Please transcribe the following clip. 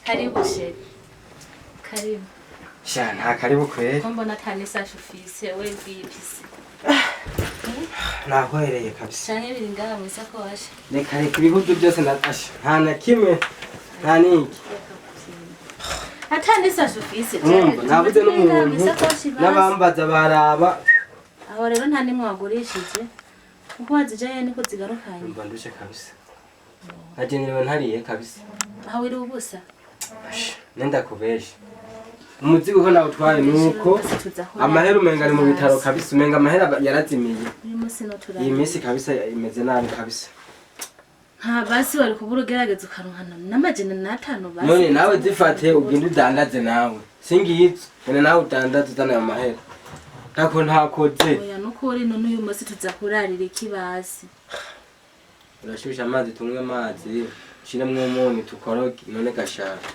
Karibu shehe. Karibu. Shana karibu kweli. Kombo natanisa shufise we bipisi. Nahwereye kabisa. Canke biri ngaha mwisako washa. Reka reka ibihudu byose natasha. Nta na kimwe. Nta niki. Atanisa shufise. Nabuze n'umuntu. N'abambaza baraba. Aho rero nta nimwe wagurishije. Kuko wazijaye niko zigarukanye. Mba ndushe kabisa. Nagenewe ntariye kabisa. Aho wiri ubusa. Nenda kubesha. Umuzigo ko nawe utwaye nuko amahera umenga ari mu bitaro kabisa umenga amahera yarazimiye. Iyi minsi kabisa imeze nabi kabisa. Ha basi wari kubura ugerageza ukaruhana n'amajana n'atanu basi. None nawe zifate ugende udandaze nawe. Singiyizo none nawe udandaze uzana amahera. Ntako ntakoze. Oya nuko uri none uyu munsi tuzakurarira ikibasi. Urashusha amazi tunywe amazi. Shiremwe umunyu tukoroge none gashaka.